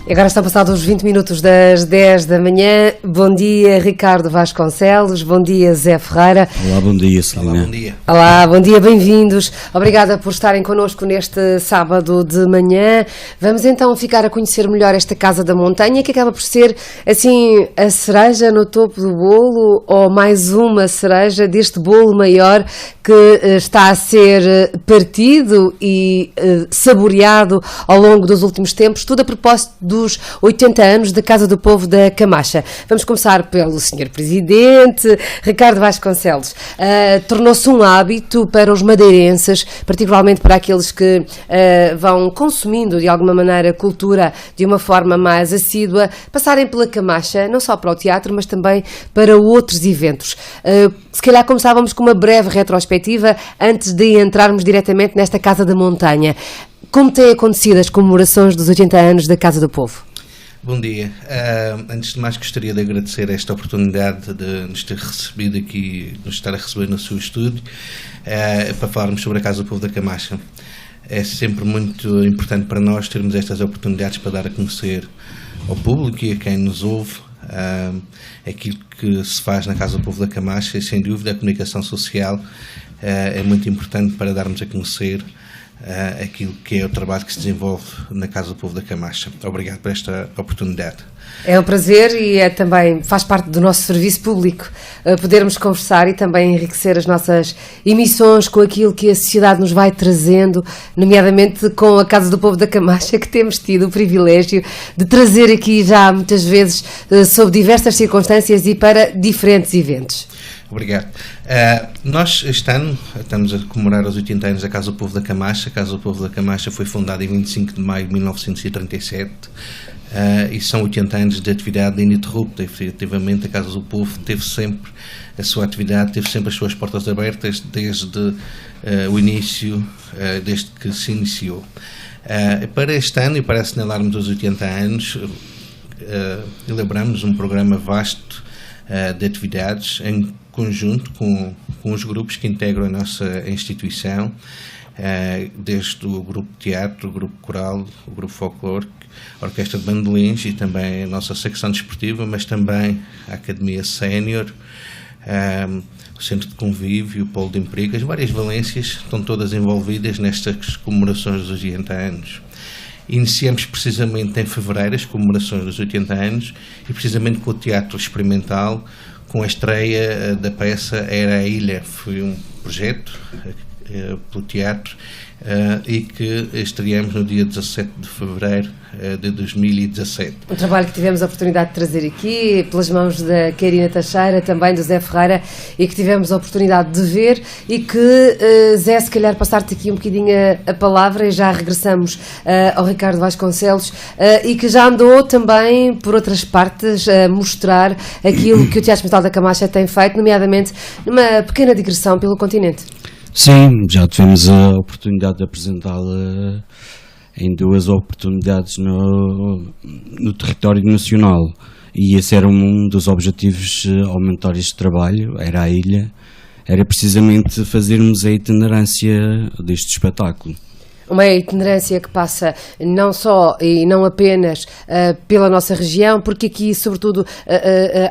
Agora estão passados os 20 minutos das 10 da manhã. Bom dia, Ricardo Vasconcelos. Bom dia, Zé Ferreira. Olá, bom dia, Celina. Olá, bom dia. Olá, bom dia, bem-vindos. Obrigada por estarem connosco neste sábado de manhã. Vamos então ficar a conhecer melhor esta Casa da Montanha, que acaba por ser, assim, a cereja no topo do bolo, ou mais uma cereja deste bolo maior que está a ser partido e saboreado ao longo dos últimos tempos, tudo a propósito dos 80 anos da Casa do Povo da Camacha. Vamos começar pelo Sr. Presidente, Ricardo Vasconcelos. Tornou-se um hábito para os madeirenses, particularmente para aqueles que vão consumindo de alguma maneira cultura de uma forma mais assídua, passarem pela Camacha, não só para o teatro, mas também para outros eventos. Se calhar começávamos com uma breve retrospectiva antes de entrarmos diretamente nesta Casa da Montanha. Como têm acontecido as comemorações dos 80 anos da Casa do Povo? Bom dia. Antes de mais, gostaria de agradecer esta oportunidade de nos ter recebido aqui, nos estar a receber no seu estúdio, para falarmos sobre a Casa do Povo da Camacha. É sempre muito importante para nós termos estas oportunidades para dar a conhecer ao público e a quem nos ouve aquilo que se faz na Casa do Povo da Camacha, e sem dúvida a comunicação social é muito importante para darmos a conhecer aquilo que é o trabalho que se desenvolve na Casa do Povo da Camacha. Obrigado por esta oportunidade. É um prazer e também faz parte do nosso serviço público podermos conversar e também enriquecer as nossas emissões com aquilo que a sociedade nos vai trazendo, nomeadamente com a Casa do Povo da Camacha, que temos tido o privilégio de trazer aqui já muitas vezes sob diversas circunstâncias e para diferentes eventos. Obrigado. Nós, este ano, estamos a comemorar os 80 anos da Casa do Povo da Camacha. A Casa do Povo da Camacha foi fundada em 25 de maio de 1937 e são 80 anos de atividade ininterrupta. Efetivamente, a Casa do Povo teve sempre a sua atividade, teve sempre as suas portas abertas desde o início, desde que se iniciou. Para este ano, e para assinalarmos os 80 anos, elaboramos um programa vasto de atividades em conjunto com os grupos que integram a nossa instituição, desde o grupo de teatro, o grupo coral, o grupo folclórico, a orquestra de bandolins e também a nossa secção desportiva, mas também a Academia Sénior, o Centro de Convívio, o Polo de Emprego. As várias valências estão todas envolvidas nestas comemorações dos 80 anos. Iniciamos precisamente em fevereiro as comemorações dos 80 anos e precisamente com o Teatro Experimental, com a estreia da peça Era a Ilha. Foi um projeto pelo teatro e que estreamos no dia 17 de fevereiro de 2017. Um trabalho que tivemos a oportunidade de trazer aqui, pelas mãos da Karina Teixeira, também do Zé Ferreira, e que tivemos a oportunidade de ver, e que, Zé, se calhar passar-te aqui um bocadinho a palavra, e já regressamos ao Ricardo Vasconcelos, e que já andou também por outras partes a mostrar aquilo que o Teatro Experimental da Camacha tem feito, nomeadamente numa pequena digressão pelo continente. Sim, já tivemos a oportunidade de apresentá-la em duas oportunidades no território nacional, e esse era um dos objetivos ao aumentar este trabalho, era a ilha, era precisamente fazermos a itinerância deste espetáculo. Uma itinerância que passa não só e não apenas pela nossa região, porque aqui, sobretudo,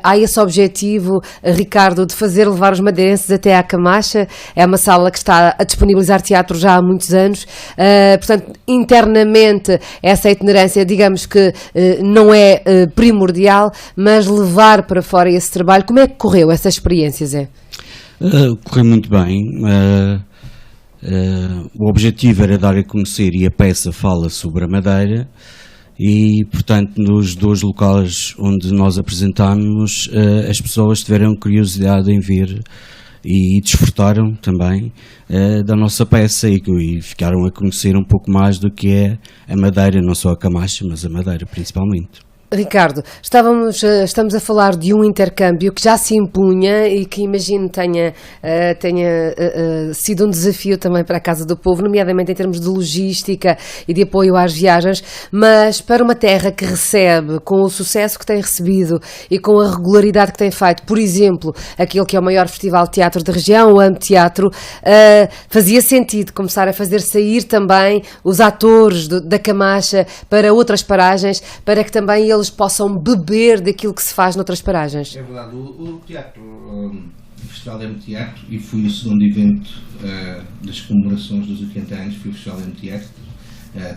há esse objetivo, Ricardo, de fazer levar os madeirenses até à Camacha. É uma sala que está a disponibilizar teatro já há muitos anos. Portanto, internamente, essa itinerância, digamos que não é primordial, mas levar para fora esse trabalho. Como é que correu essa experiência, Zé? Correu muito bem. O objetivo era dar a conhecer, e a peça fala sobre a Madeira, e portanto nos dois locais onde nós apresentámos, as pessoas tiveram curiosidade em ver e desfrutaram também da nossa peça, e ficaram a conhecer um pouco mais do que é a Madeira, não só a Camacha, mas a Madeira principalmente. Ricardo, estamos a falar de um intercâmbio que já se impunha e que imagino tenha sido um desafio também para a Casa do Povo, nomeadamente em termos de logística e de apoio às viagens, mas para uma terra que recebe, com o sucesso que tem recebido e com a regularidade que tem feito, por exemplo, aquele que é o maior festival de teatro da região, o Ampteatro, fazia sentido começar a fazer sair também os atores da Camacha para outras paragens, para que também eles possam beber daquilo que se faz noutras paragens. É verdade, o teatro, o Festival de Teatro, e foi o segundo evento das comemorações dos 80 anos, foi o Festival de Teatro,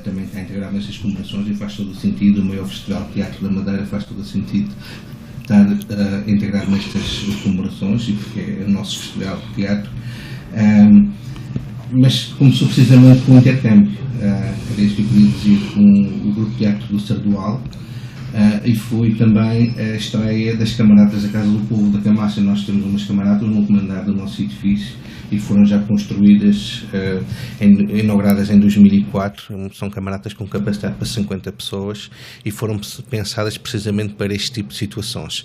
também está integrado nestas comemorações e faz todo o sentido, o maior Festival de Teatro da Madeira faz todo o sentido estar integrado nestas comemorações, e porque é o nosso Festival de Teatro. Mas começou precisamente com o intercâmbio, era isso que eu queria dizer, com o Grupo de Teatro do Sardual, e foi também a estreia das camaradas da Casa do Povo da Camacha. Nós temos umas camaradas no comandado do nosso edifício e foram já construídas, inauguradas em 2004, são camaradas com capacidade para 50 pessoas e foram pensadas precisamente para este tipo de situações,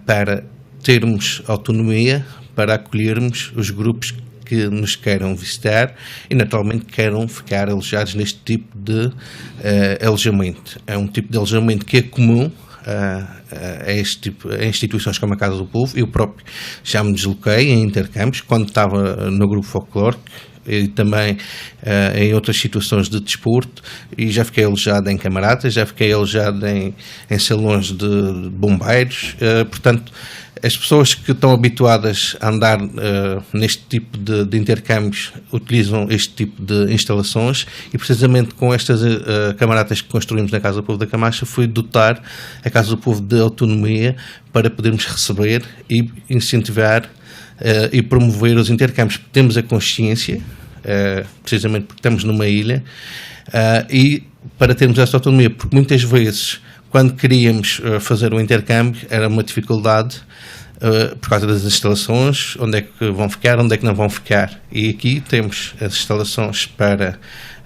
para termos autonomia, para acolhermos os grupos que nos queiram visitar e naturalmente queiram ficar alojados neste tipo de alojamento. É um tipo de alojamento que é comum a instituições como a Casa do Povo. Eu próprio já me desloquei em intercâmbios quando estava no grupo folclórico e também em outras situações de desporto, e já fiquei alojado em camaradas, já fiquei alojado em salões de bombeiros, portanto as pessoas que estão habituadas a andar neste tipo de intercâmbios utilizam este tipo de instalações, e precisamente com estas camaradas que construímos na Casa do Povo da Camacha foi dotar a Casa do Povo de autonomia para podermos receber e incentivar e promover os intercâmbios, porque temos a consciência, precisamente porque estamos numa ilha, e para termos essa autonomia, porque muitas vezes quando queríamos fazer o intercâmbio era uma dificuldade por causa das instalações, onde é que vão ficar, onde é que não vão ficar, e aqui temos as instalações para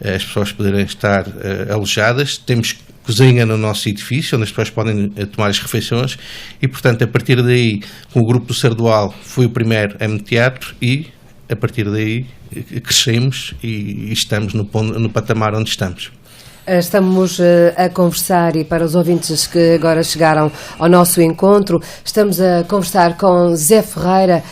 as pessoas poderem estar alojadas, temos cozinha no nosso edifício, onde as pessoas podem tomar as refeições, e portanto a partir daí, com o grupo do Sardual foi o primeiro Ampteatro, e a partir daí crescemos e estamos no patamar onde estamos. Estamos a conversar, e para os ouvintes que agora chegaram ao nosso encontro, estamos a conversar com Zé Ferreira,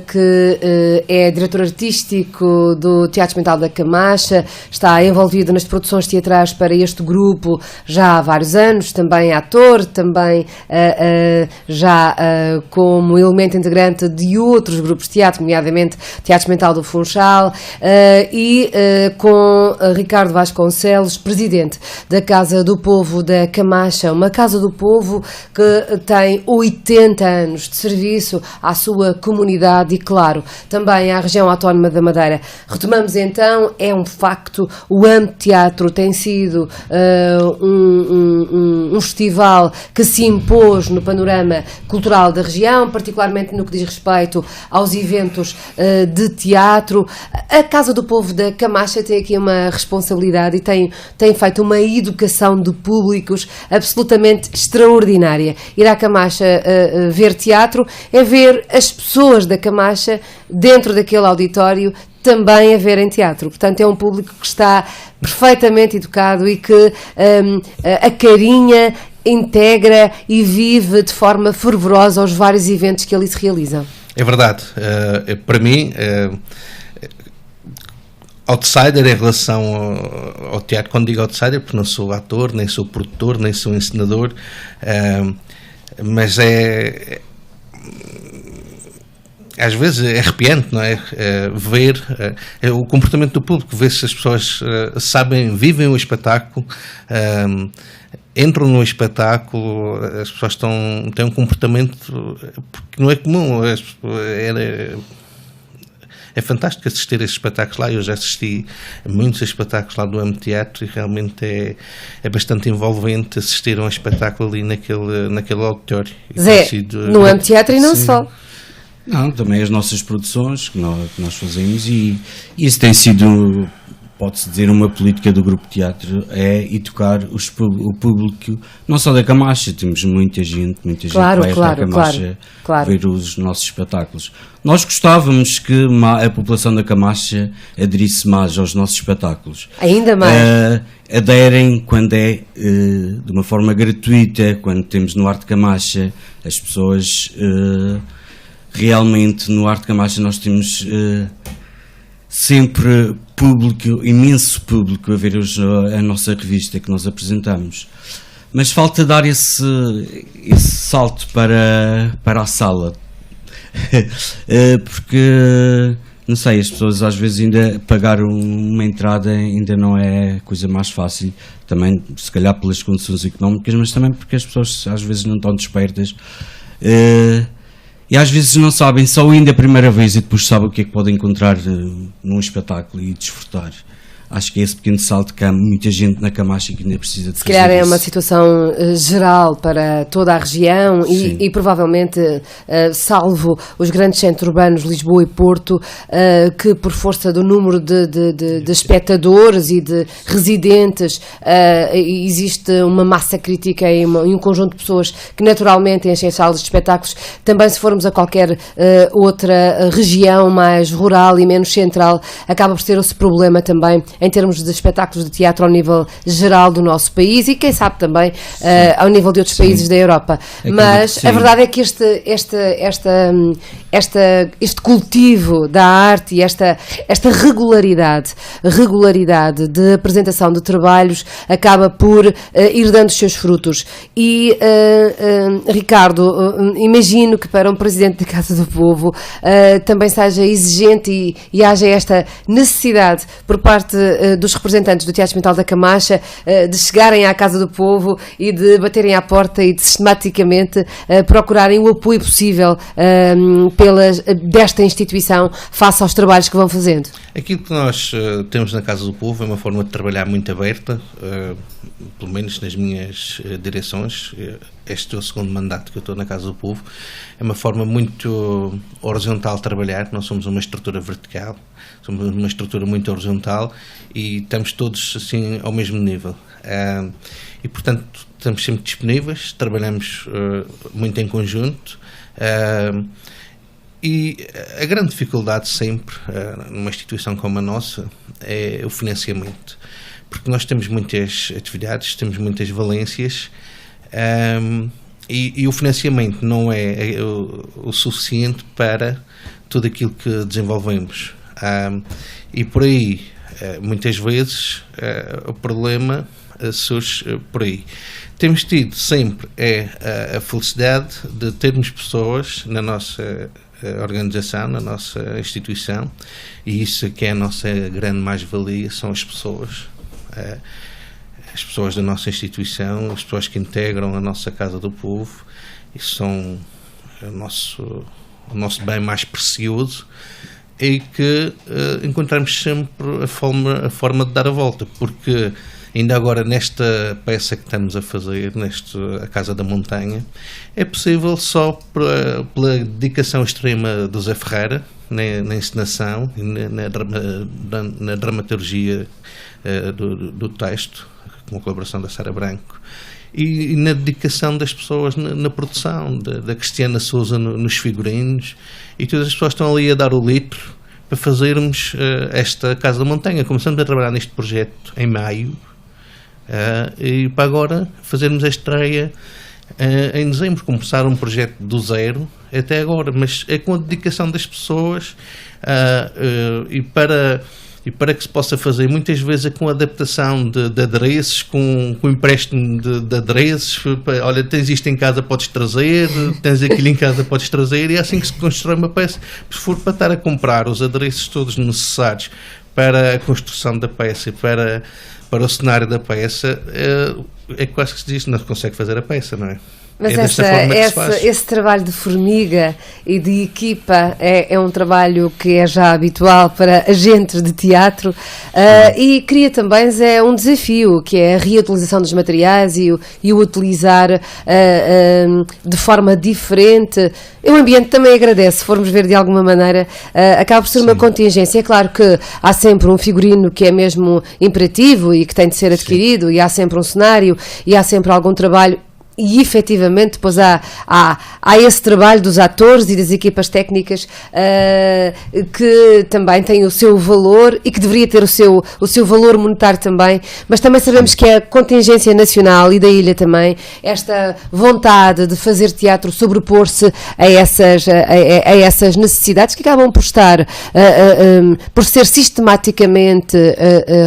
que é diretor artístico do Teatro Experimental da Camacha, está envolvido nas produções teatrais para este grupo já há vários anos, também ator, também já como elemento integrante de outros grupos de teatro, nomeadamente Teatro Experimental do Funchal, e com Ricardo Vasconcelos, presidente da Casa do Povo da Camacha, uma Casa do Povo que tem 80 anos de serviço à sua comunidade e, claro, também à região autónoma da Madeira. Retomamos então, é um facto, o Ampteatro tem sido um festival que se impôs no panorama cultural da região, particularmente no que diz respeito aos eventos de teatro. A Casa do Povo da Camacha tem aqui uma responsabilidade e tem feito uma educação de públicos absolutamente extraordinária. Ir à Camacha ver teatro é ver as pessoas da Camacha dentro daquele auditório também a verem teatro. Portanto, é um público que está perfeitamente educado e que acarinha, integra e vive de forma fervorosa os vários eventos que ali se realizam. É verdade. Para mim, outsider em relação ao teatro, quando digo outsider, porque não sou ator, nem sou produtor, nem sou encenador, mas às vezes é arrepiante, não é? Ver o comportamento do público, ver se as pessoas sabem, vivem o espetáculo, entram no espetáculo, as pessoas têm um comportamento que não é comum. É fantástico assistir a esses espetáculos lá. Eu já assisti a muitos espetáculos lá do Ampteatro e realmente é bastante envolvente assistir a um espetáculo ali naquele auditório. Zé, no Ampteatro e não sim. Só. Não, também as nossas produções que nós fazemos, e isso tem sido pode-se dizer, uma política do Grupo Teatro é educar o público, não só da Camacha, temos muita gente Claro, vai claro, até a Camacha claro. ver os nossos espetáculos. Nós gostávamos que a população da Camacha aderisse mais aos nossos espetáculos. Ainda mais. Aderem quando é de uma forma gratuita, quando temos no Arte Camacha, as pessoas realmente no Arte Camacha nós temos sempre público, imenso público a ver a nossa revista que nós apresentamos. Mas falta dar esse salto para a sala. Porque, não sei, as pessoas às vezes ainda pagar uma entrada ainda não é a coisa mais fácil. Também, se calhar pelas condições económicas, mas também porque as pessoas às vezes não estão despertas. E às vezes não sabem, só indo a primeira vez e depois sabem o que é que podem encontrar num espetáculo e desfrutar. Acho que é esse pequeno salto que há muita gente na Camacha que ainda precisa de fazer. Se calhar é uma situação geral para toda a região e provavelmente, salvo os grandes centros urbanos, Lisboa e Porto, que por força do número de espectadores e de residentes, existe uma massa crítica e um conjunto de pessoas que naturalmente enchem salas de espetáculos. Também se formos a qualquer outra região mais rural e menos central, acaba por ter esse problema também em termos de espetáculos de teatro ao nível geral do nosso país e quem sabe também ao nível de outros países da Europa. Mas a verdade é que este cultivo da arte e esta regularidade de apresentação de trabalhos acaba por ir dando os seus frutos. E Ricardo, imagino que para um presidente da Casa do Povo também seja exigente e haja esta necessidade por parte dos representantes do Teatro Experimental da Camacha de chegarem à Casa do Povo e de baterem à porta e de sistematicamente procurarem o apoio possível desta instituição face aos trabalhos que vão fazendo. Aquilo que nós temos na Casa do Povo é uma forma de trabalhar muito aberta, pelo menos nas minhas direções. Este é o segundo mandato que eu estou na Casa do Povo. É uma forma muito horizontal de trabalhar, não somos uma estrutura vertical, somos uma estrutura muito horizontal e estamos todos assim ao mesmo nível. E portanto estamos sempre disponíveis, trabalhamos muito em conjunto. E a grande dificuldade sempre numa instituição como a nossa é o financiamento, porque nós temos muitas atividades, temos muitas valências, e o financiamento não é o suficiente para tudo aquilo que desenvolvemos, e por aí muitas vezes o problema surge por aí. Temos tido sempre a felicidade de termos pessoas na nossa organização, na nossa instituição, e isso que é a nossa grande mais-valia, são as pessoas da nossa instituição, as pessoas que integram a nossa Casa do Povo, e são o nosso bem mais precioso, e que encontramos sempre a forma de dar a volta, porque ainda agora nesta peça que estamos a fazer, a Casa da Montanha, é possível só pela dedicação extrema do Zé Ferreira, na encenação e na dramaturgia do texto, com a colaboração da Sara Branco, e na dedicação das pessoas na produção, da Cristiana Souza nos figurinos, e todas as pessoas estão ali a dar o litro para fazermos esta Casa da Montanha. Começamos a trabalhar neste projeto em maio, e para agora fazermos a estreia em dezembro, começar um projeto do zero até agora, mas é com a dedicação das pessoas, e para que se possa fazer, muitas vezes é com adaptação de adereços, com empréstimo de adereços. Olha, tens isto em casa, podes trazer, tens aquilo em casa, podes trazer, e é assim que se constrói uma peça. Se for para estar a comprar os adereços todos necessários para a construção da peça e para para o cenário da peça, é quase que se diz, não se consegue fazer a peça, não é? Mas é desta forma que se faz. esse trabalho de formiga e de equipa é um trabalho que é já habitual para agentes de teatro, e cria também um desafio, que é a reutilização dos materiais e o utilizar de forma diferente. O ambiente também agradece, se formos ver de alguma maneira, acaba por ser uma contingência. É claro que há sempre um figurino que é mesmo imperativo e que tem de ser adquirido, e há sempre um cenário, e há sempre algum trabalho. E efetivamente depois há esse trabalho dos atores e das equipas técnicas que também tem o seu valor e que deveria ter o seu valor monetário também, mas também sabemos que é a contingência nacional e da ilha também, esta vontade de fazer teatro sobrepor-se a essas necessidades que acabam por estar por ser sistematicamente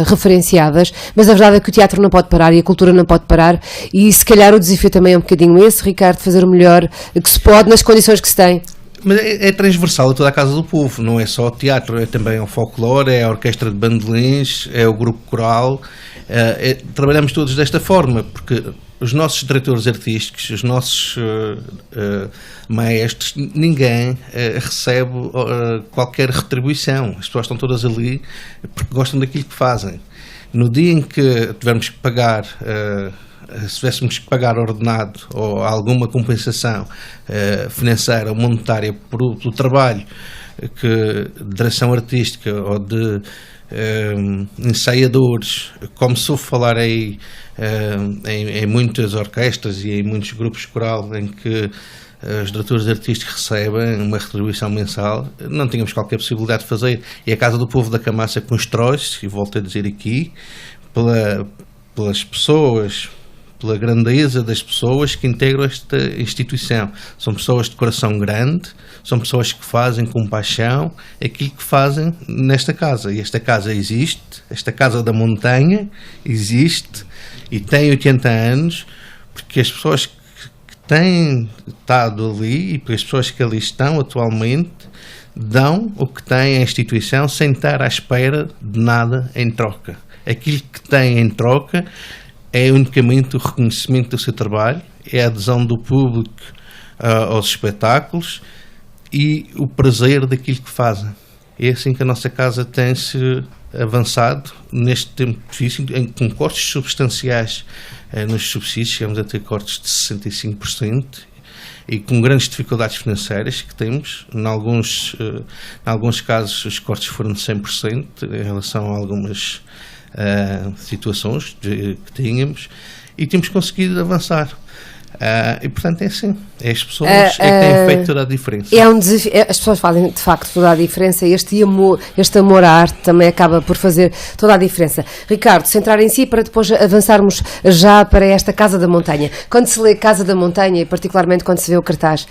referenciadas, mas a verdade é que o teatro não pode parar e a cultura não pode parar, e se calhar o desafio também é um bocadinho esse, Ricardo, fazer o melhor que se pode nas condições que se tem. Mas é transversal a toda a Casa do Povo, não é só o teatro, é também o folclore, é a orquestra de bandolins, é o grupo coral. Trabalhamos todos desta forma, porque os nossos diretores artísticos, os nossos maestros, ninguém recebe qualquer retribuição. As pessoas estão todas ali porque gostam daquilo que fazem. No dia em que tivermos que pagar... se tivéssemos que pagar ordenado ou alguma compensação financeira ou monetária pelo trabalho de direção artística ou de ensaiadores, como se ouve falar aí em muitas orquestras e em muitos grupos coral em que os diretores artísticos recebem uma retribuição mensal, não tínhamos qualquer possibilidade de fazer. E a Casa do Povo da Camacha constrói-se, e volto a dizer aqui, pelas pessoas, pela grandeza das pessoas que integram esta instituição. São pessoas de coração grande, são pessoas que fazem com paixão aquilo que fazem nesta casa. E esta casa existe, esta Casa da Montanha existe e tem 80 anos, porque as pessoas que têm estado ali e porque as pessoas que ali estão atualmente dão o que tem a instituição sem estar à espera de nada em troca. Aquilo que têm em troca é unicamente o reconhecimento do seu trabalho, é a adesão do público aos espetáculos e o prazer daquilo que fazem. É assim que a nossa casa tem-se avançado neste tempo difícil, com cortes substanciais nos subsídios, chegamos a ter cortes de 65%, e com grandes dificuldades financeiras que temos. Em alguns casos os cortes foram de 100% em relação a algumas situações que tínhamos, e temos conseguido avançar. E portanto é assim, é as pessoas que têm feito toda a diferença. É um desafio, as pessoas fazem de facto toda a diferença, e este amor à arte também acaba por fazer toda a diferença. Ricardo, centrar em si para depois avançarmos já para esta Casa da Montanha. Quando se lê Casa da Montanha, e particularmente quando se vê o cartaz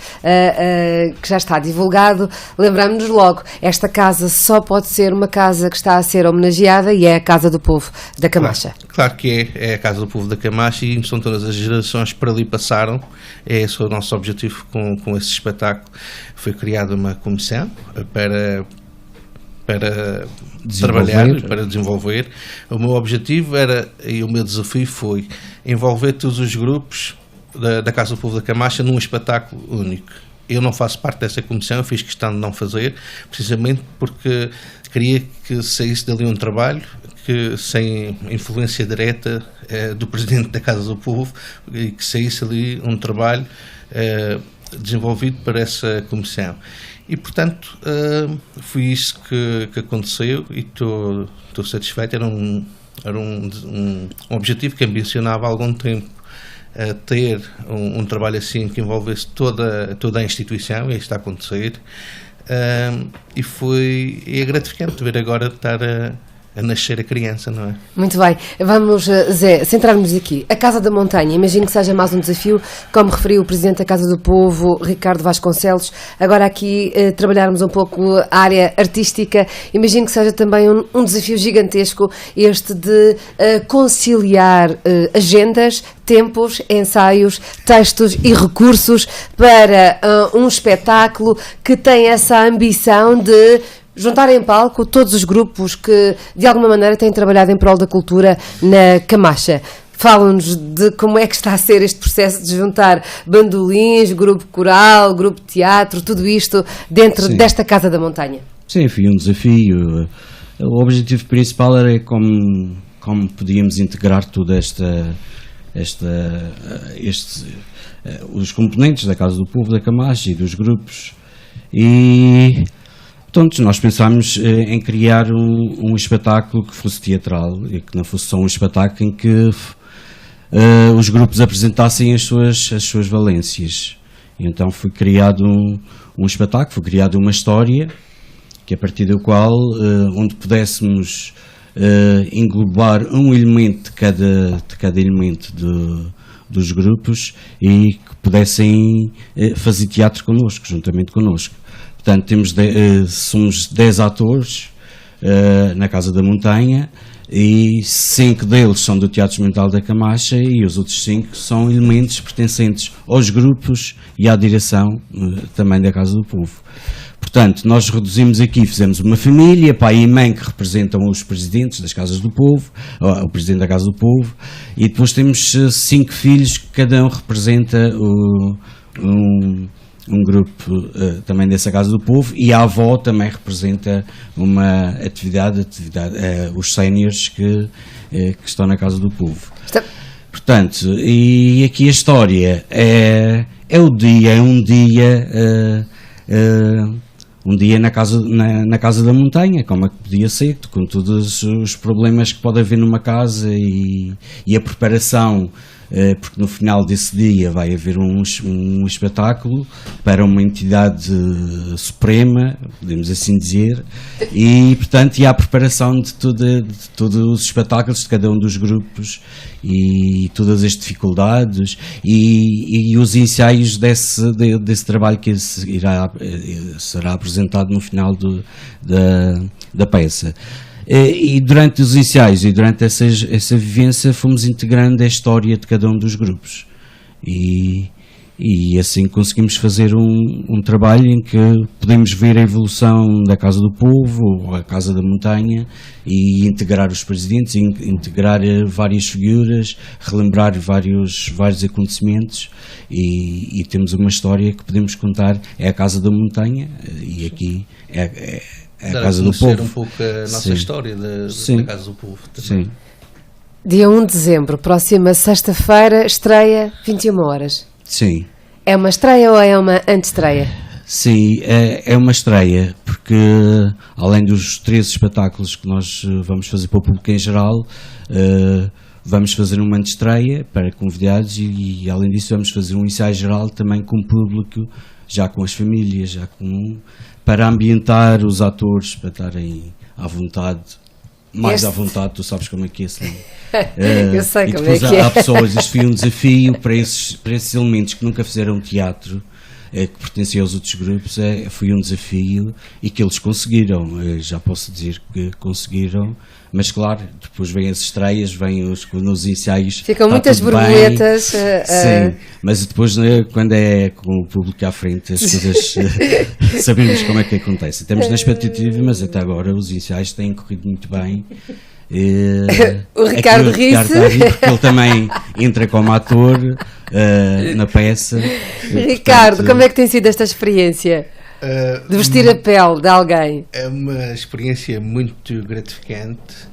que já está divulgado, lembramos-nos logo, esta casa só pode ser uma casa que está a ser homenageada, e é a Casa do Povo da Camacha. Claro que é a Casa do Povo da Camacha, e são todas as gerações que por ali passaram. Esse é o nosso objetivo com esse espetáculo. Foi criada uma comissão para trabalhar, para desenvolver. O meu objetivo e o meu desafio foi envolver todos os grupos da Casa do Povo da Camacha num espetáculo único. Eu não faço parte dessa comissão, eu fiz questão de não fazer, precisamente porque queria que saísse dali um trabalho que, sem influência direta do Presidente da Casa do Povo, e que saísse ali um trabalho desenvolvido para essa comissão. E, portanto, foi isso que aconteceu, e estou satisfeito. Era um objetivo que ambicionava há algum tempo, ter um trabalho assim que envolvesse toda a instituição, e isso está a acontecer. E é gratificante ver agora estar a nascer a criança, não é? Muito bem, vamos, Zé, centrar-nos aqui. A Casa da Montanha, imagino que seja mais um desafio, como referiu o Presidente da Casa do Povo, Ricardo Vasconcelos. Agora aqui trabalharmos um pouco a área artística, imagino que seja também um desafio gigantesco, este de conciliar agendas, tempos, ensaios, textos e recursos para um espetáculo que tem essa ambição de juntar em palco todos os grupos que, de alguma maneira, têm trabalhado em prol da cultura na Camacha. Falam-nos de como é que está a ser este processo de juntar bandolins, grupo coral, grupo de teatro, tudo isto dentro desta Casa da Montanha. Sim, foi um desafio. O objetivo principal era como podíamos integrar toda os componentes da Casa do Povo, da Camacha e dos grupos. E, portanto, nós pensámos em criar um espetáculo que fosse teatral e que não fosse só um espetáculo em que os grupos apresentassem as suas valências. E então foi criado um espetáculo, foi criada uma história, que a partir do qual, onde pudéssemos englobar um elemento de cada elemento dos grupos e que pudessem fazer teatro connosco, juntamente connosco. Portanto, somos 10 atores na Casa da Montanha, e 5 deles são do Teatro Experimental da Camacha e os outros 5 são elementos pertencentes aos grupos e à direção também da Casa do Povo. Portanto, nós reduzimos aqui, fizemos uma família, pai e mãe que representam os presidentes das Casas do Povo, o presidente da Casa do Povo, e depois temos 5 filhos que cada um representa um grupo também dessa Casa do Povo, e a avó também representa uma atividade os séniores que estão na Casa do Povo. Portanto, e aqui a história é um dia na casa da Montanha, como é que podia ser, com todos os problemas que pode haver numa casa e a preparação, porque no final desse dia vai haver um espetáculo para uma entidade suprema, podemos assim dizer, e portanto há a preparação de todos os espetáculos de cada um dos grupos e todas as dificuldades e os ensaios desse trabalho que será apresentado no final da peça. E durante os ensaios e durante essa vivência fomos integrando a história de cada um dos grupos e assim conseguimos fazer um trabalho em que podemos ver a evolução da Casa do Povo, a Casa da Montanha, e integrar os presidentes, integrar várias figuras, relembrar vários acontecimentos e temos uma história que podemos contar. É a Casa da Montanha e aqui é a Casa do Povo. Um pouco a nossa história da Casa do Povo. Sim. Dia 1 de dezembro, próxima sexta-feira, estreia 21 horas. Sim. É uma estreia ou é uma antestreia? Sim, é uma estreia, porque além dos 13 espetáculos que nós vamos fazer para o público em geral, vamos fazer uma antestreia para convidados e além disso vamos fazer um ensaio geral também com o público, já com as famílias, para ambientar os atores, para estarem à vontade, à vontade, tu sabes como é que é assim. Eu sei como é que é. Há pessoas, isto foi um desafio para esses elementos que nunca fizeram teatro, que pertenciam aos outros grupos, foi um desafio e que eles conseguiram, já posso dizer que conseguiram, mas claro, depois vêm as estreias, vêm nos ensaios. Ficam muitas borboletas. Sim, mas depois quando é com o público à frente as coisas sabemos como é que acontece. Estamos na expectativa, mas até agora os ensaios têm corrido muito bem. O Ricardo ri-se, porque ele também entra como ator na peça. Ricardo, portanto, como é que tem sido esta experiência de vestir a pele de alguém? É uma experiência muito gratificante,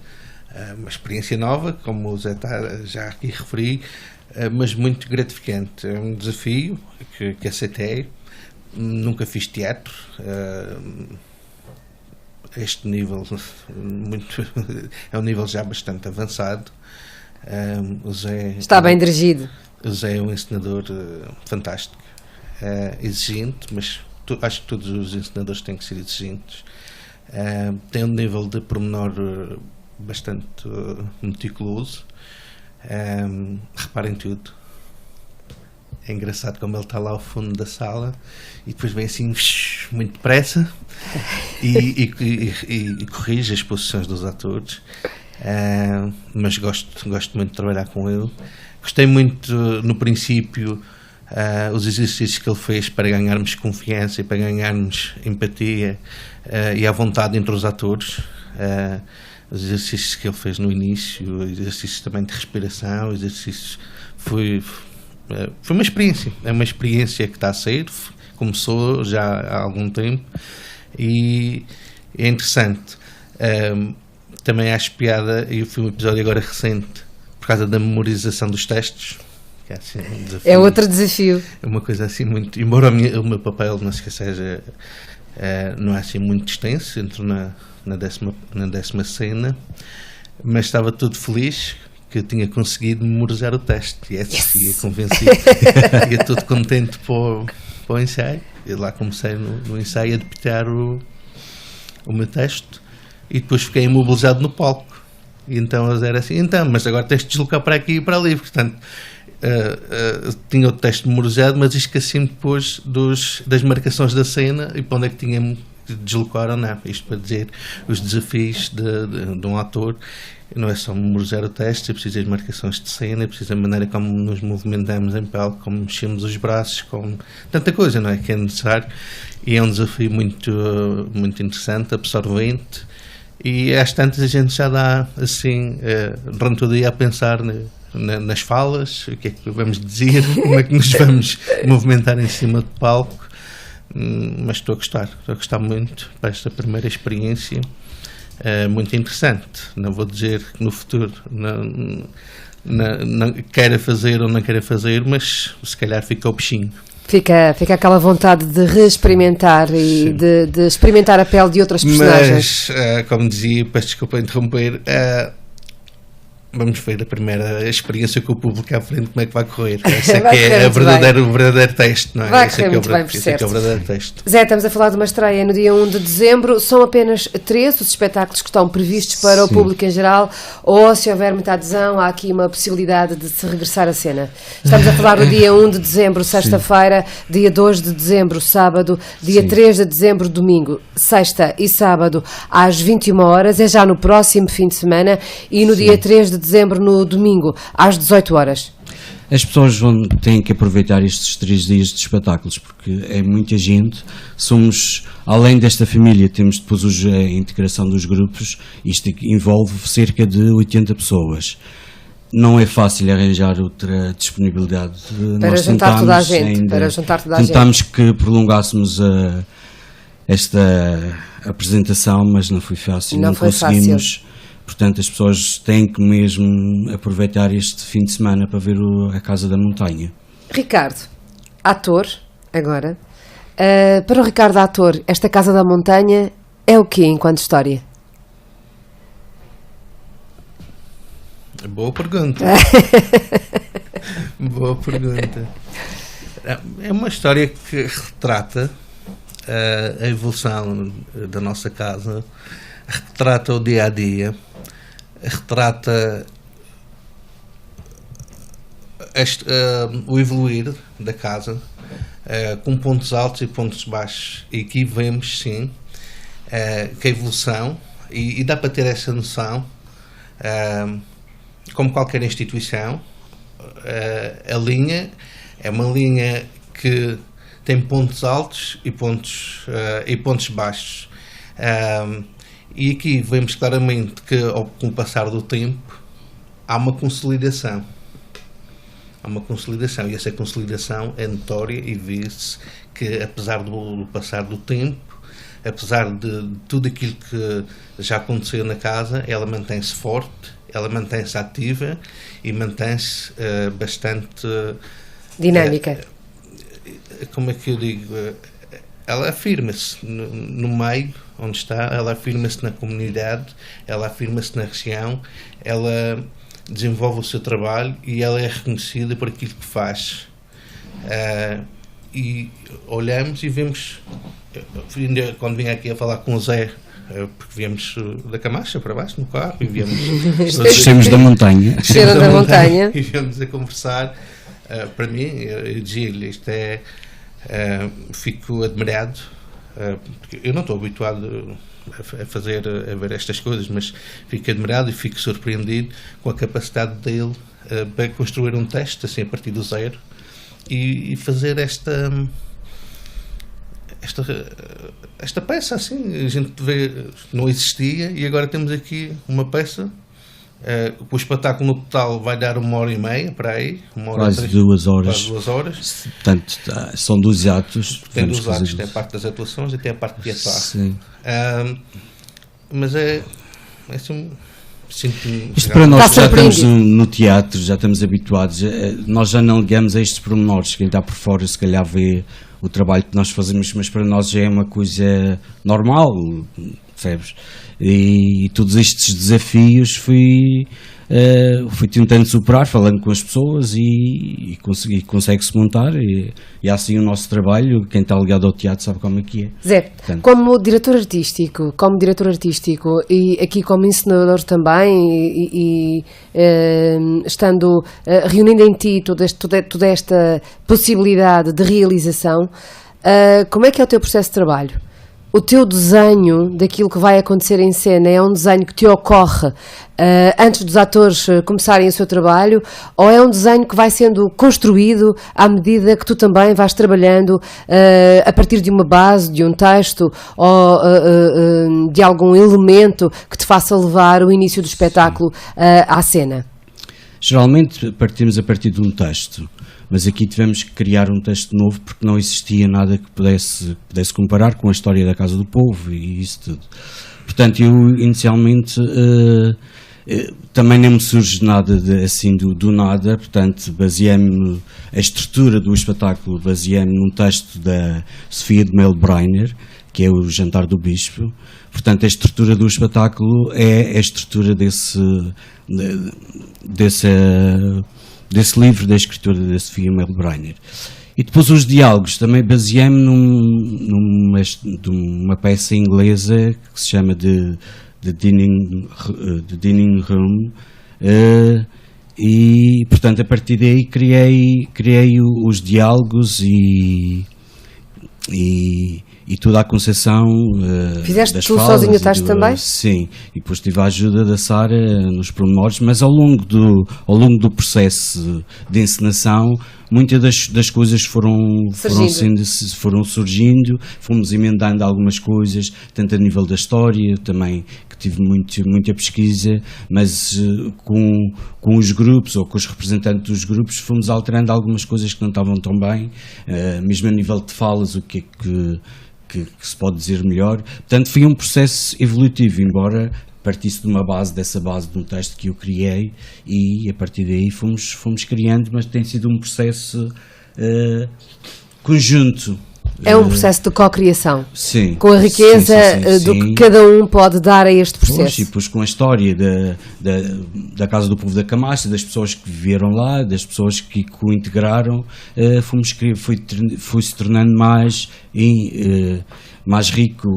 uma experiência nova, como o Zé já aqui referi, mas muito gratificante. É um desafio que aceitei. Nunca fiz teatro. Este nível é um nível já bastante avançado. O Zé está bem dirigido. O Zé é um encenador fantástico, exigente, mas acho que todos os encenadores têm que ser exigentes. Tem um nível de pormenor bastante meticuloso. Reparem tudo. É engraçado como ele está lá ao fundo da sala e depois vem assim muito depressa e corrige as posições dos atores, mas gosto muito de trabalhar com ele. Gostei muito no princípio os exercícios que ele fez para ganharmos confiança e para ganharmos empatia e à vontade entre os atores, os exercícios que ele fez no início, exercícios também de respiração, exercícios, foi uma experiência, é uma experiência que está a sair, começou já há algum tempo e é interessante. Também acho piada, e foi um episódio agora recente, por causa da memorização dos textos. Que é, assim, um desafio. É outro desafio. É uma coisa assim muito. Embora o meu papel não se seja, não é assim muito extenso, entro na décima cena, mas estava todo feliz que eu tinha conseguido memorizar o texto. E ia convencido, ia todo contente para o ensaio. E lá comecei no ensaio a debitar o meu texto. E depois fiquei imobilizado no palco. E então eles eram assim, mas agora tens de deslocar para aqui e para ali. Portanto, tinha o texto memorizado, mas esqueci-me depois das marcações da cena e para onde é que tinha de deslocar ou não. Isto para dizer os desafios de um ator. Não é só memorizar o texto, é preciso as marcações de cena, é preciso a maneira como nos movimentamos em palco, como mexemos os braços, com tanta coisa, não é? Que é necessário. E é um desafio muito, muito interessante, absorvente. E às tantas a gente já dá assim, durante o dia a pensar nas falas, o que é que vamos dizer, como é que nos vamos movimentar em cima do palco. Mas estou a gostar muito para esta primeira experiência, muito interessante. Não vou dizer que no futuro não queira fazer ou não queira fazer, mas se calhar fica o bichinho. Fica aquela vontade de reexperimentar e de experimentar a pele de outras personagens. Mas, como dizia, peço desculpa interromper, vamos ver a primeira experiência com o público à frente, como é que vai correr. Esse é que é o verdadeiro teste, não é? Vai correr muito bem, por certo. É o verdadeiro teste. Zé, estamos a falar de uma estreia no dia 1 de dezembro. São apenas 3 os espetáculos que estão previstos para o público em geral, ou se houver muita adesão, há aqui uma possibilidade de se regressar à cena. Estamos a falar do dia 1 de dezembro, sexta-feira, dia 2 de dezembro, sábado, dia 3 de dezembro, domingo, sexta e sábado, às 21 horas, é já no próximo fim de semana, e no dia 3 de dezembro, no domingo, às 18 horas. As pessoas têm que aproveitar estes 3 dias de espetáculos, porque é muita gente. Somos, além desta família, temos depois a integração dos grupos. Isto envolve cerca de 80 pessoas. Não é fácil arranjar outra disponibilidade. Para juntar toda a gente. Tentámos que prolongássemos esta apresentação, mas não foi fácil. Não conseguimos. Fácil. Portanto, as pessoas têm que mesmo aproveitar este fim de semana para ver a Casa da Montanha. Ricardo, ator, agora. Para o Ricardo, ator, esta Casa da Montanha é o quê enquanto história? Boa pergunta. Boa pergunta. É uma história que retrata a evolução da nossa casa, retrata o dia-a-dia, retrata o evoluir da casa, com pontos altos e pontos baixos. E aqui vemos, sim, que a evolução, e dá para ter essa noção, como qualquer instituição, a linha é uma linha que tem pontos altos e pontos baixos. E aqui vemos claramente que, com o passar do tempo, há uma consolidação. E essa consolidação é notória e vê-se que, apesar do passar do tempo, apesar de tudo aquilo que já aconteceu na casa, ela mantém-se forte, ela mantém-se ativa e mantém-se bastante... dinâmica. Como é que eu digo? Ela afirma-se no meio onde está, ela afirma-se na comunidade, ela afirma-se na região, ela desenvolve o seu trabalho e ela é reconhecida por aquilo que faz. E olhamos e vemos, quando vim aqui a falar com o Zé, porque viemos da Camacha para baixo no carro e viemos descemos da montanha e viemos a conversar. Para mim, eu dizia-lhe, isto é, fico admirado, porque eu não estou habituado a ver estas coisas, mas fico admirado e fico surpreendido com a capacidade dele para construir um texto assim a partir do zero e fazer esta peça assim. A gente vê, não existia, e agora temos aqui uma peça. O espetáculo no total vai dar 1h30 para aí, quase 2 horas. Quase 2 horas. Portanto, são 2 atos. Tem 2 atos, tem a parte das atuações e tem a parte teatral. Sim. Mas é assim. Isto para nós, já estamos no teatro, já estamos habituados, nós já não ligamos a estes pormenores. Quem está por fora se calhar vê o trabalho que nós fazemos, mas para nós já é uma coisa normal, percebes? E todos estes desafios fui tentando superar, falando com as pessoas, e consegue-se montar, e assim o nosso trabalho. Quem está ligado ao teatro sabe como é que é. Zé, portanto, como diretor artístico e aqui como encenador também, estando reunindo em ti toda esta possibilidade de realização, como é que é o teu processo de trabalho? O teu desenho daquilo que vai acontecer em cena é um desenho que te ocorre antes dos atores começarem o seu trabalho, ou é um desenho que vai sendo construído à medida que tu também vais trabalhando a partir de uma base, de um texto ou de algum elemento que te faça levar o início do espetáculo à cena? Geralmente partimos a partir de um texto, mas aqui tivemos que criar um texto novo porque não existia nada que pudesse comparar com a história da Casa do Povo e isso tudo. Portanto, eu inicialmente também não me surge nada assim do nada, portanto baseei-me, a estrutura do espetáculo baseei-me num texto da Sofia de Melo Breiner, que é o Jantar do Bispo. Portanto, a estrutura do espetáculo é a estrutura desse livro da escritora da Sofia Melo Breiner. E depois os diálogos, também baseei-me numa peça inglesa que se chama The Dining Room, e portanto a partir daí criei os diálogos e toda a concepção. Fizeste das tu falas, sozinho o texto também? Sim, e depois tive a ajuda da Sara nos pormenores, mas ao longo do processo de encenação, muitas das coisas foram surgindo, fomos emendando algumas coisas, tanto a nível da história, também que tive muita pesquisa, mas com os grupos ou com os representantes dos grupos fomos alterando algumas coisas que não estavam tão bem, mesmo a nível de falas, o que é que se pode dizer melhor. Portanto, foi um processo evolutivo, embora partisse dessa base de um texto que eu criei, e a partir daí fomos criando, mas tem sido um processo conjunto. É um processo de co-criação, sim, com a riqueza do que cada um pode dar a este processo. Pois, e depois com a história da Casa do Povo da Camacha, das pessoas que viveram lá, das pessoas que o integraram, foi se tornando mais rico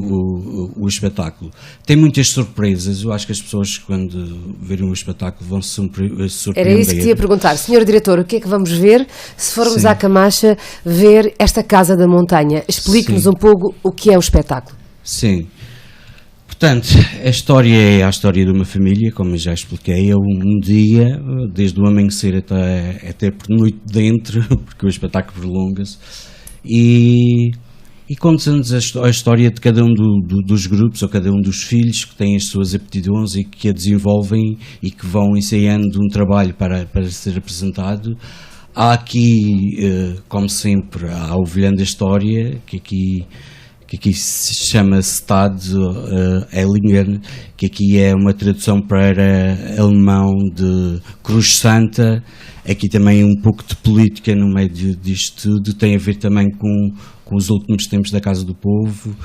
o espetáculo. Tem muitas surpresas, eu acho que as pessoas quando verem o espetáculo vão se surpreender. Era isso que te ia perguntar. Senhor Diretor, o que é que vamos ver se formos à Camacha ver esta Casa da Montanha? Explique-nos um pouco o que é o espetáculo. Sim. Portanto, a história é a história de uma família, como eu já expliquei, é um dia, desde o amanhecer até por noite dentro, porque o espetáculo prolonga-se, e conta-nos a história de cada um dos grupos, ou cada um dos filhos que têm as suas aptidões e que a desenvolvem e que vão ensaiando um trabalho para ser apresentado. Há aqui, como sempre, a ovelha da história, que aqui se chama Stad Ellinger, que aqui é uma tradução para alemão de Cruz Santa. Aqui também um pouco de política no meio disto tudo, tem a ver também com os últimos tempos da Casa do Povo.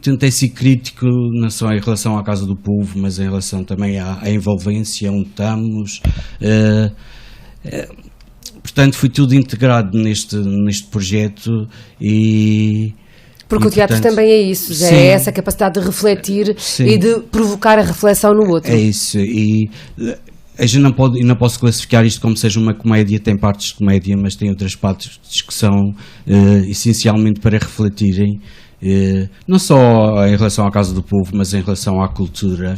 Tentei ser crítico não só em relação à Casa do Povo, mas em relação também à envolvência onde estamos. Portanto, foi tudo integrado neste projeto Porque o teatro também é isso, já é essa capacidade de refletir e de provocar a reflexão no outro. É isso, e a gente não posso classificar isto como seja uma comédia, tem partes de comédia, mas tem outras partes que são essencialmente para refletirem, não só em relação à Casa do Povo, mas em relação à cultura.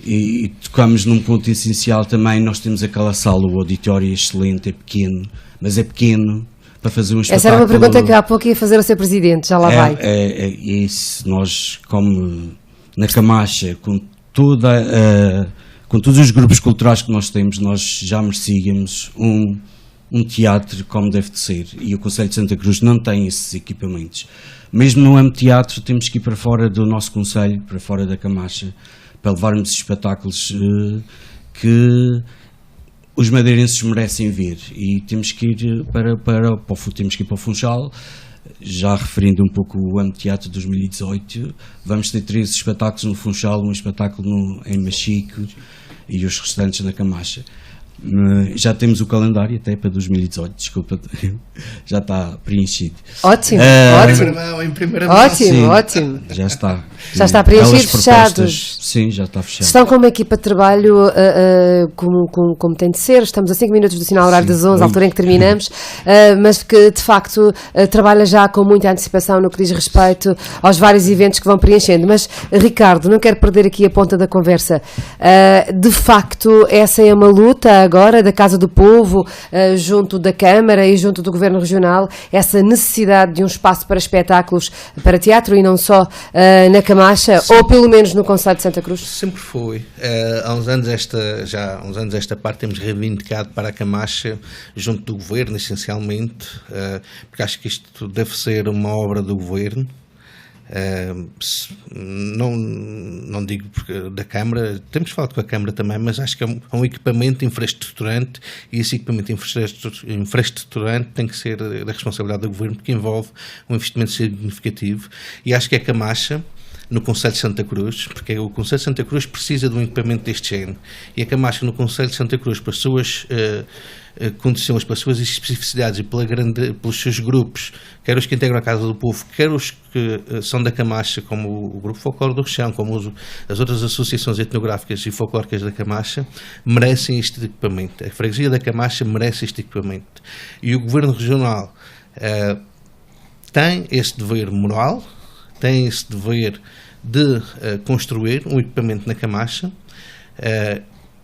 e tocamos num ponto essencial também. Nós temos aquela sala, o auditório é excelente, é pequeno, mas é pequeno para fazer um espetáculo. Essa era uma pergunta que há pouco ia fazer ao Sr. Presidente, já lá vai. É isso, nós, como na Camacha, com todos os grupos culturais que nós temos, nós já merecíamos um teatro como deve de ser, e o Concelho de Santa Cruz não tem esses equipamentos. Mesmo no âmbito de teatro, temos que ir para fora do nosso concelho, para fora da Camacha, para levarmos espetáculos que os madeirenses merecem ver, e temos que ir temos que ir para o Funchal. Já referindo um pouco o âmbito de teatro de 2018, vamos ter 13 espetáculos no Funchal, um espetáculo em Machico e os restantes na Camacha. Já temos o calendário até para 2018, desculpa, já está preenchido. Ótimo, Em primeira mão. Ótimo. Já está. Já está preenchido, fechado. Sim, já está fechado. Estão com uma equipa de trabalho como tem de ser. Estamos a 5 minutos do sinal horário das 11, a altura em que terminamos, mas que de facto trabalha já com muita antecipação no que diz respeito aos vários eventos que vão preenchendo. Mas, Ricardo, não quero perder aqui a ponta da conversa. De facto, essa é uma luta agora da Casa do Povo, junto da Câmara e junto do Governo Regional, essa necessidade de um espaço para espetáculos, para teatro e não só na Camacha, ou pelo menos no Concelho de Santa Cruz? Sempre foi. Há uns anos esta parte temos reivindicado para a Camacha, junto do Governo, essencialmente, porque acho que isto deve ser uma obra do Governo. Não digo porque da Câmara, temos falado com a Câmara também, mas acho que é um equipamento infraestruturante, e esse equipamento infraestruturante tem que ser da responsabilidade do Governo, porque envolve um investimento significativo, e acho que a Camacha, no Concelho de Santa Cruz, porque o Concelho de Santa Cruz precisa de um equipamento deste género, e a Camacha no Concelho de Santa Cruz, pelas suas condições, pelas suas especificidades e pelos seus grupos, quer os que integram a Casa do Povo, quer os que são da Camacha, como o Grupo Folclore do Rechão, como as outras associações etnográficas e folclóricas da Camacha, merecem este equipamento. A freguesia da Camacha merece este equipamento. E o Governo Regional tem esse dever moral, tem esse dever de construir um equipamento na Camacha.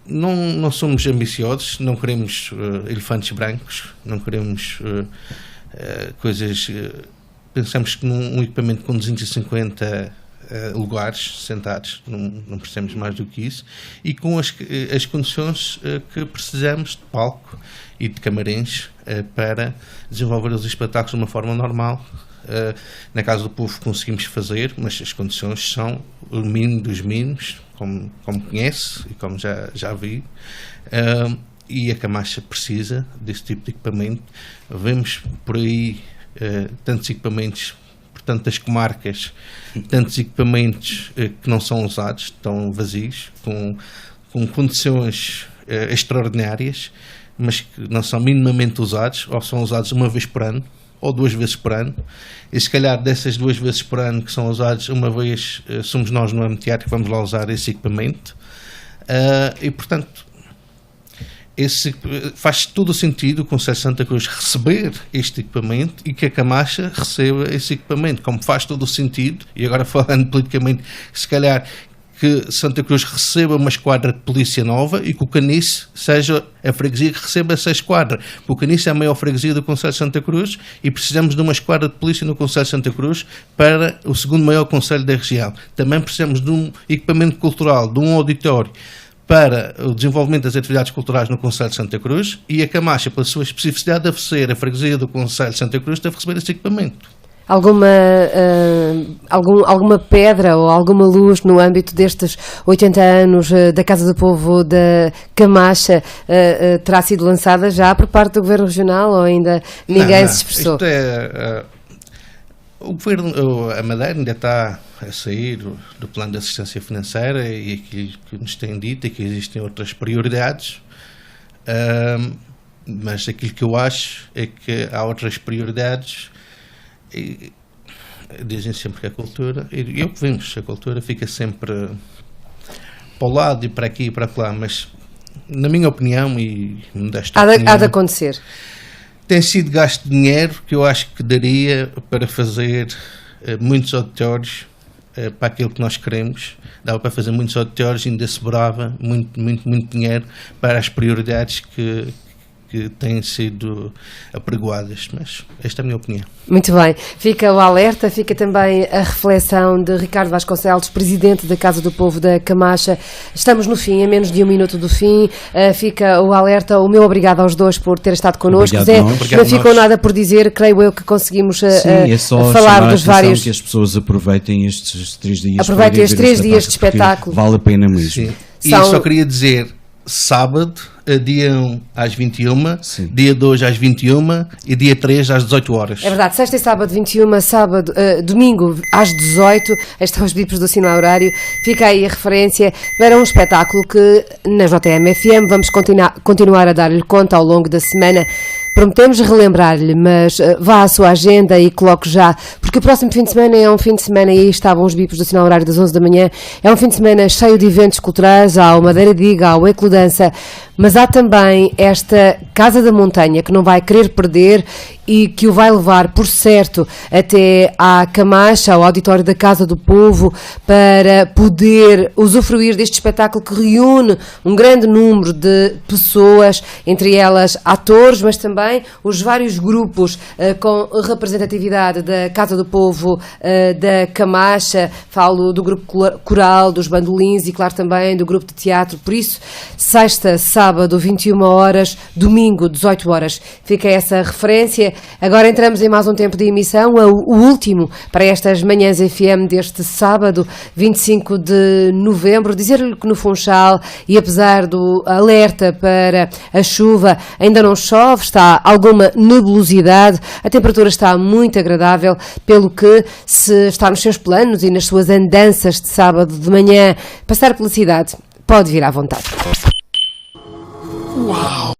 Não somos ambiciosos, não queremos elefantes brancos, não queremos coisas. Pensamos que num equipamento com 250 lugares sentados, não precisamos mais do que isso, e com as condições que precisamos de palco e de camarins para desenvolver os espetáculos de uma forma normal. Na Casa do Povo conseguimos fazer, mas as condições são o mínimo dos mínimos, como conhece e como já vi, e a Camacha precisa desse tipo de equipamento. Vemos por aí tantos equipamentos, por tantas comarcas, tantos equipamentos que não são usados, estão vazios, com condições extraordinárias, mas que não são minimamente usados, ou são usados uma vez por ano, ou 2 vezes por ano, e se calhar dessas 2 vezes por ano que são usados uma vez, somos nós no âmbito teatro que vamos lá usar esse equipamento, e portanto faz todo o sentido o Concelho de Santa Cruz receber este equipamento e que a Camacha receba esse equipamento, como faz todo o sentido, e agora falando politicamente, se calhar que Santa Cruz receba uma esquadra de polícia nova e que o Canice seja a freguesia que receba essa esquadra. Porque o Canice é a maior freguesia do Concelho de Santa Cruz e precisamos de uma esquadra de polícia no Concelho de Santa Cruz para o segundo maior concelho da região. Também precisamos de um equipamento cultural, de um auditório para o desenvolvimento das atividades culturais no Concelho de Santa Cruz, e a Camacha, pela sua especificidade, deve ser a freguesia do Concelho de Santa Cruz, deve receber esse equipamento. Alguma pedra ou alguma luz no âmbito destes 80 anos da Casa do Povo da Camacha terá sido lançada já por parte do Governo Regional, ou ainda ninguém se expressou? Isto o Governo, a Madeira ainda está a sair do plano de assistência financeira, e aquilo que nos tem dito é que existem outras prioridades, mas aquilo que eu acho é que há outras prioridades. E dizem sempre que a cultura, e é o que vemos, a cultura fica sempre para o lado e para aqui e para lá, mas na minha opinião, e há de acontecer, tem sido gasto dinheiro que eu acho que daria para fazer muitos auditórios para aquilo que nós queremos, dava para fazer muitos auditórios, ainda sobrava muito dinheiro para as prioridades que têm sido apregoadas, mas esta é a minha opinião. Muito bem, fica o alerta, fica também a reflexão de Ricardo Vasconcelos, Presidente da Casa do Povo da Camacha. Estamos no fim, a menos de 1 minuto do fim, fica o alerta, o meu obrigado aos dois por ter estado connosco. Zé, não ficou nada por dizer, creio eu que conseguimos é só falar dos vários... que as pessoas aproveitem estes 3 dias. Aproveitem estes 3 dias de espetáculo. Vale a pena mesmo. Sim. E eu só queria dizer, sábado, dia 1 às 21, sim, dia 2 às 21 e dia 3 às 18 horas. É verdade, sexta e sábado 21, domingo às 18, estes são os bipos do sinal horário. Fica aí a referência para um espetáculo que na JM-FM vamos continuar a dar-lhe conta ao longo da semana. Prometemos relembrar-lhe, mas vá à sua agenda e coloque já, porque o próximo fim de semana é um fim de semana, e aí estavam os bipos do sinal horário das 11 da manhã, é um fim de semana cheio de eventos culturais, há o Madeira Diga, há o Eclodança, mas há também esta Casa da Montanha que não vai querer perder e que o vai levar, por certo, até à Camacha, ao auditório da Casa do Povo, para poder usufruir deste espetáculo que reúne um grande número de pessoas, entre elas atores, mas também os vários grupos com representatividade da Casa do Povo da Camacha. Falo do grupo coral, dos bandolins e, claro, também do grupo de teatro. Por isso, sexta, sábado, 21 horas, domingo, 18 horas. Fica essa referência. Agora entramos em mais um tempo de emissão, o último para estas manhãs FM deste sábado, 25 de novembro. Dizer-lhe que no Funchal, e apesar do alerta para a chuva, ainda não chove, está alguma nebulosidade, a temperatura está muito agradável, pelo que, se está nos seus planos e nas suas andanças de sábado de manhã, passar pela cidade, pode vir à vontade. Uau!